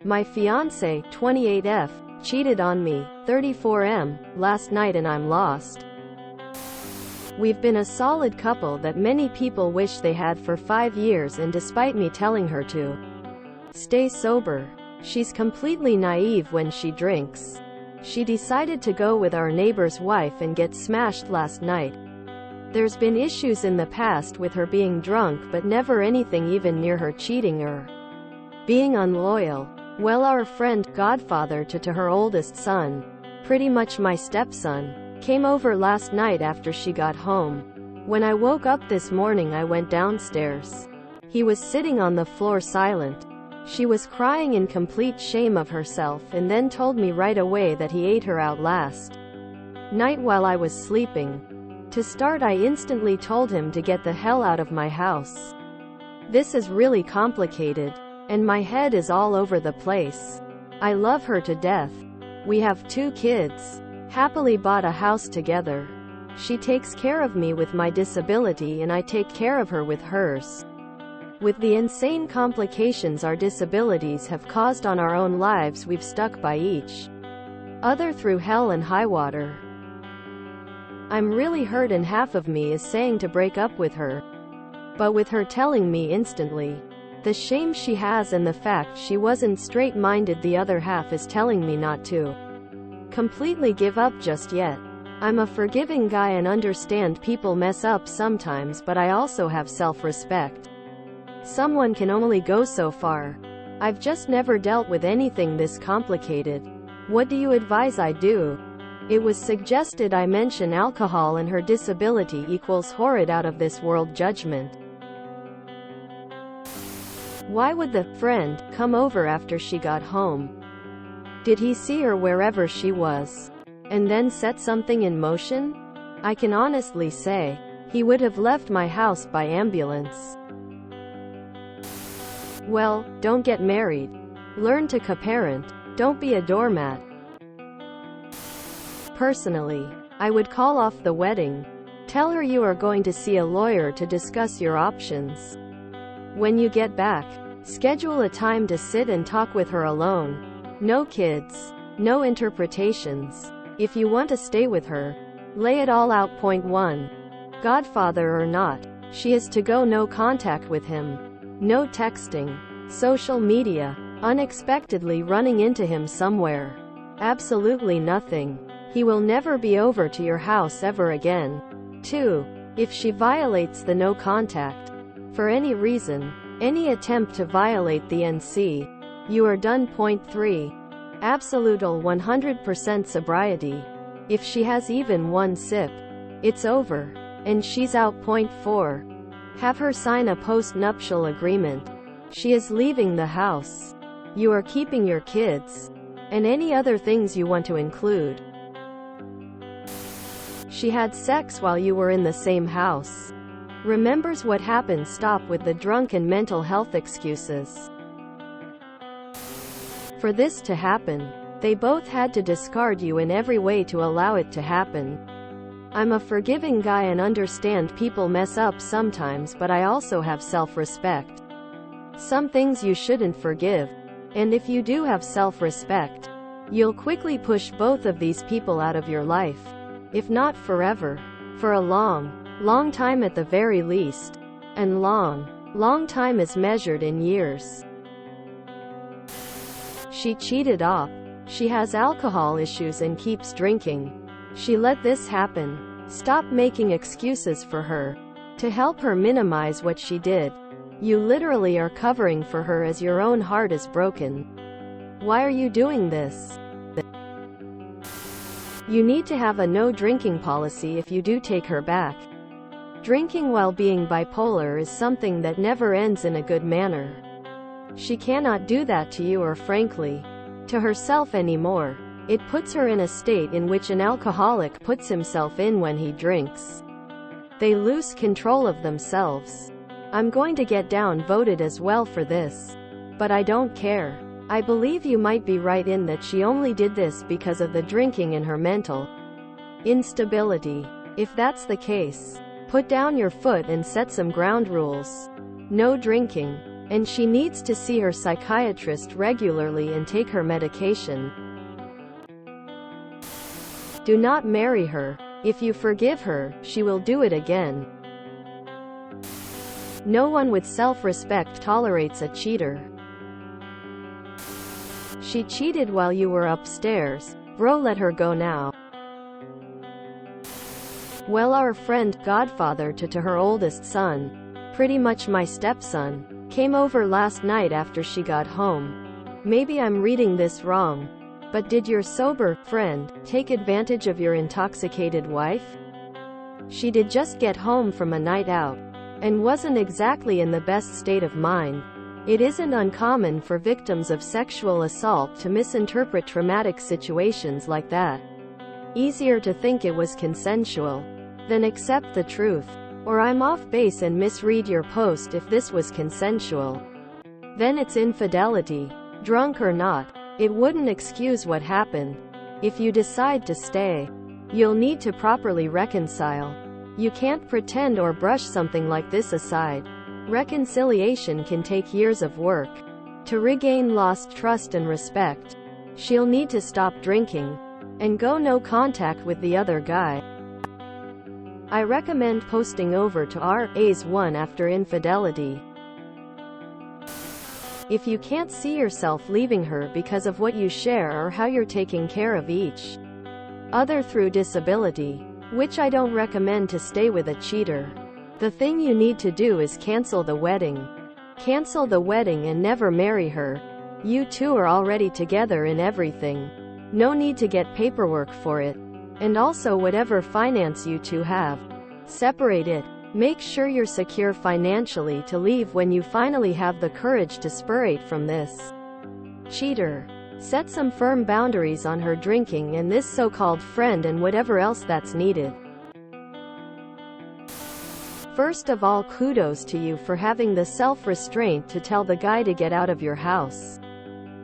My fiancé, 28F, cheated on me, 34M, last night and I'm lost. We've been a solid couple that many people wish they had for 5 years, and despite me telling her to stay sober, she's completely naive when she drinks. She decided to go with our neighbor's wife and get smashed last night. There's been issues in the past with her being drunk, but never anything even near her cheating or being unloyal. Well, our friend, godfather to her oldest son, pretty much my stepson, came over last night after she got home. When I woke up this morning, I went downstairs. He was sitting on the floor silent. She was crying in complete shame of herself, and then told me right away that he ate her out last night while I was sleeping. To start, I instantly told him to get the hell out of my house. This is really complicated, and my head is all over the place. I love her to death. We have 2 kids. Happily bought a house together. She takes care of me with my disability, and I take care of her with hers. With the insane complications our disabilities have caused on our own lives, we've stuck by each other through hell and high water. I'm really hurt, and half of me is saying to break up with her. But with her telling me instantly the shame she has and the fact she wasn't straight-minded, the other half is telling me not to completely give up just yet. I'm a forgiving guy and understand people mess up sometimes, but I also have self-respect. Someone can only go so far. I've just never dealt with anything this complicated. What do you advise I do? It was suggested I mention alcohol and her disability equals horrid out of this world judgment. Why would the friend come over after she got home? Did he see her wherever she was and then set something in motion? I can honestly say he would have left my house by ambulance. Well, don't get married. Learn to co-parent. Don't be a doormat. Personally, I would call off the wedding. Tell her you are going to see a lawyer to discuss your options. When you get back, schedule a time to sit and talk with her alone. No kids. No interpretations. If you want to stay with her, lay it all out. Point 1. Godfather or not, she is to go no contact with him. No texting. Social media. Unexpectedly running into him somewhere. Absolutely nothing. He will never be over to your house ever again. 2. If she violates the no contact for any reason, any attempt to violate the NC, you are done. Point 3. Absolutal 100% sobriety. If she has even one sip, it's over, and she's out. Point 4. Have her sign a post-nuptial agreement. She is leaving the house. You are keeping your kids, and any other things you want to include. She had sex while you were in the same house. Remembers what happened. Stop with the drunk and mental health excuses. For this to happen, they both had to discard you in every way to allow it to happen. I'm a forgiving guy and understand people mess up sometimes, but I also have self-respect. Some things you shouldn't forgive. And if you do have self-respect, you'll quickly push both of these people out of your life. If not forever, for a long time at the very least. And long time is measured in years. She cheated off. She has alcohol issues and keeps drinking. She let this happen. Stop making excuses for her. To help her minimize what she did, you literally are covering for her as your own heart is broken. Why are you doing this? You need to have a no drinking policy if you do take her back. Drinking while being bipolar is something that never ends in a good manner. She cannot do that to you or, frankly, to herself anymore. It puts her in a state in which an alcoholic puts himself in when he drinks. They lose control of themselves. I'm going to get downvoted as well for this. But I don't care. I believe you might be right in that she only did this because of the drinking and her mental instability. If that's the case, put down your foot and set some ground rules. No drinking. and she needs to see her psychiatrist regularly and take her medication. Do not marry her. If you forgive her, she will do it again. No one with self-respect tolerates a cheater. She cheated while you were upstairs. Bro, let her go now. Well, our friend, godfather to her oldest son, pretty much my stepson, came over last night after she got home. Maybe I'm reading this wrong, but did your sober friend take advantage of your intoxicated wife? She did just get home from a night out, and wasn't exactly in the best state of mind. It isn't uncommon for victims of sexual assault to misinterpret traumatic situations like that. Easier to think it was consensual than accept the truth. Or I'm off base and misread your post if this was consensual. Then it's infidelity. Drunk or not, it wouldn't excuse what happened. If you decide to stay, you'll need to properly reconcile. You can't pretend or brush something like this aside. Reconciliation can take years of work. To regain lost trust and respect, she'll need to stop drinking and go no contact with the other guy. I recommend posting over to RA's1 after infidelity. If you can't see yourself leaving her because of what you share or how you're taking care of each other through disability, which I don't recommend to stay with a cheater, the thing you need to do is cancel the wedding. Cancel the wedding and never marry her. You two are already together in everything. No need to get paperwork for it. And also whatever finance you two have, separate it. Make sure you're secure financially to leave when you finally have the courage to separate from this cheater. Set some firm boundaries on her drinking and this so-called friend and whatever else that's needed. First of all, kudos to you for having the self-restraint to tell the guy to get out of your house,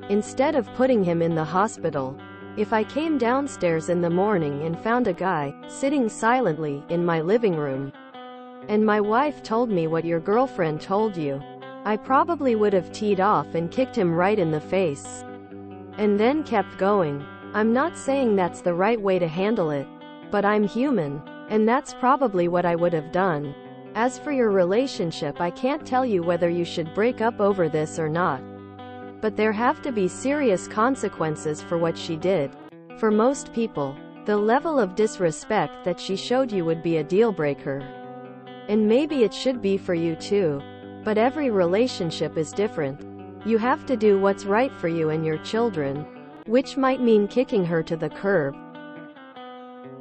instead of putting him in the hospital. If I came downstairs in the morning and found a guy sitting silently in my living room, and my wife told me what your girlfriend told you, I probably would have teed off and kicked him right in the face, and then kept going. I'm not saying that's the right way to handle it, but I'm human, and that's probably what I would have done. As for your relationship, I can't tell you whether you should break up over this or not. But there have to be serious consequences for what she did. For most people, the level of disrespect that she showed you would be a deal breaker. And maybe it should be for you too. But every relationship is different. You have to do what's right for you and your children, which might mean kicking her to the curb.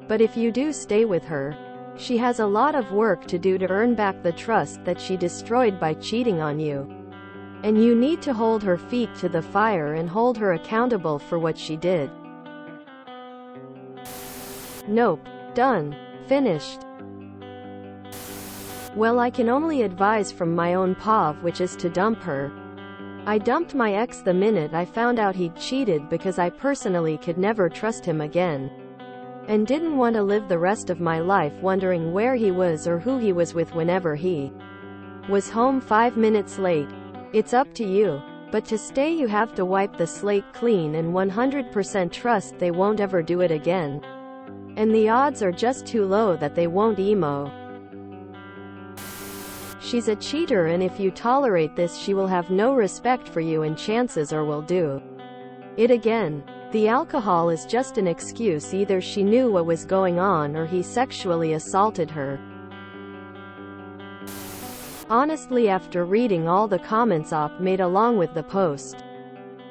But if you do stay with her, she has a lot of work to do to earn back the trust that she destroyed by cheating on you. And you need to hold her feet to the fire and hold her accountable for what she did. Nope. Done. Finished. Well, I can only advise from my own POV, which is to dump her. I dumped my ex the minute I found out he'd cheated because I personally could never trust him again. And didn't want to live the rest of my life wondering where he was or who he was with whenever he was home 5 minutes late. It's up to you. But to stay you have to wipe the slate clean and 100% trust they won't ever do it again. And the odds are just too low that they won't emo. She's a cheater, and if you tolerate this she will have no respect for you and chances are will do it again. The alcohol is just an excuse. Either she knew what was going on or he sexually assaulted her. Honestly, after reading all the comments Op made along with the post,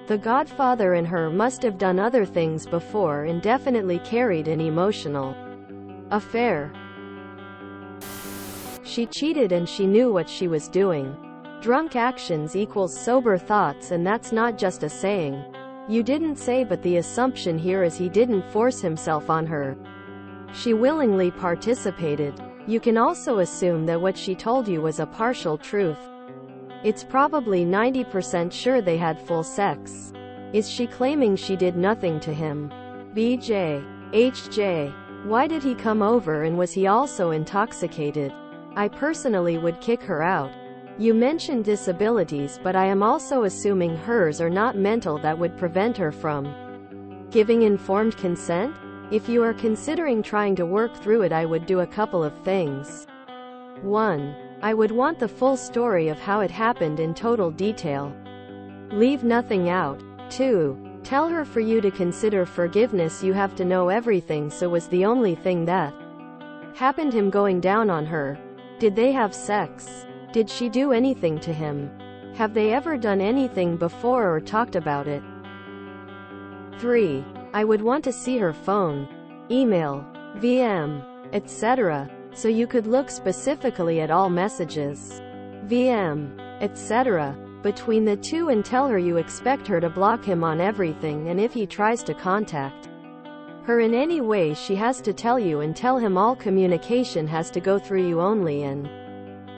the godfather and her must have done other things before and definitely carried an emotional affair. She cheated and she knew what she was doing. Drunk actions equals sober thoughts, and that's not just a saying. You didn't say, but the assumption here is he didn't force himself on her. She willingly participated. You can also assume that what she told you was a partial truth. It's probably 90% sure they had full sex. Is she claiming she did nothing to him? BJ. HJ. Why did he come over, and was he also intoxicated? I personally would kick her out. You mentioned disabilities, but I am also assuming hers are not mental that would prevent her from giving informed consent. If you are considering trying to work through it, I would do a couple of things. 1. I would want the full story of how it happened in total detail. Leave nothing out. 2. Tell her for you to consider forgiveness you have to know everything. So was the only thing that happened him going down on her? Did they have sex? Did she do anything to him? Have they ever done anything before or talked about it? 3. I would want to see her phone, email, VM, etc., so you could look specifically at all messages, VM, etc., between the two, and tell her you expect her to block him on everything, and if he tries to contact her in any way, she has to tell you, and tell him all communication has to go through you only, and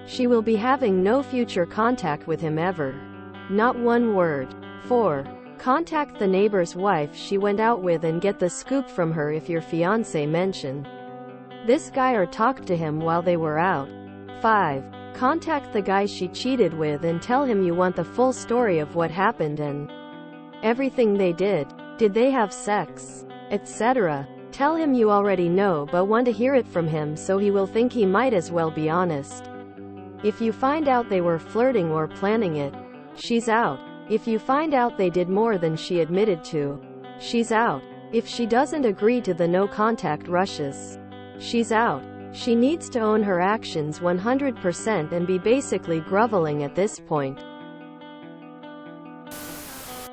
she will be having no future contact with him ever. Not one word. 4. Contact the neighbor's wife she went out with and get the scoop from her if your fiancé mentioned this guy or talked to him while they were out. 5. Contact the guy she cheated with and tell him you want the full story of what happened and everything they did. Did they have sex? Etc. Tell him you already know but want to hear it from him, so he will think he might as well be honest. If you find out they were flirting or planning it, she's out. If you find out they did more than she admitted to, she's out. If she doesn't agree to the no contact rushes, she's out. She needs to own her actions 100% and be basically groveling at this point.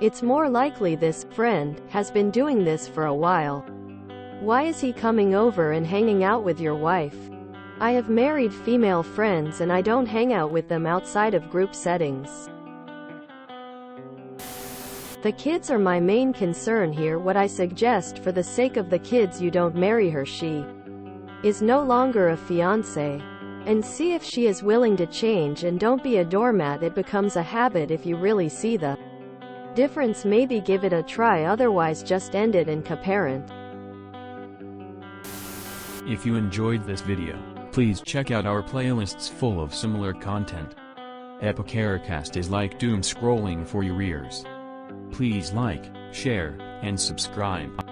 It's more likely this friend has been doing this for a while. Why is he coming over and hanging out with your wife? I have married female friends and I don't hang out with them outside of group settings. The kids are my main concern here. What I suggest, for the sake of the kids, you don't marry her. She is no longer a fiancé. And see if she is willing to change, and don't be a doormat. It becomes a habit if you really see the difference. Maybe give it a try, otherwise just end it and co-parent. If you enjoyed this video, please check out our playlists full of similar content. Epicaricast is like doom scrolling for your ears. Please like, share, and subscribe.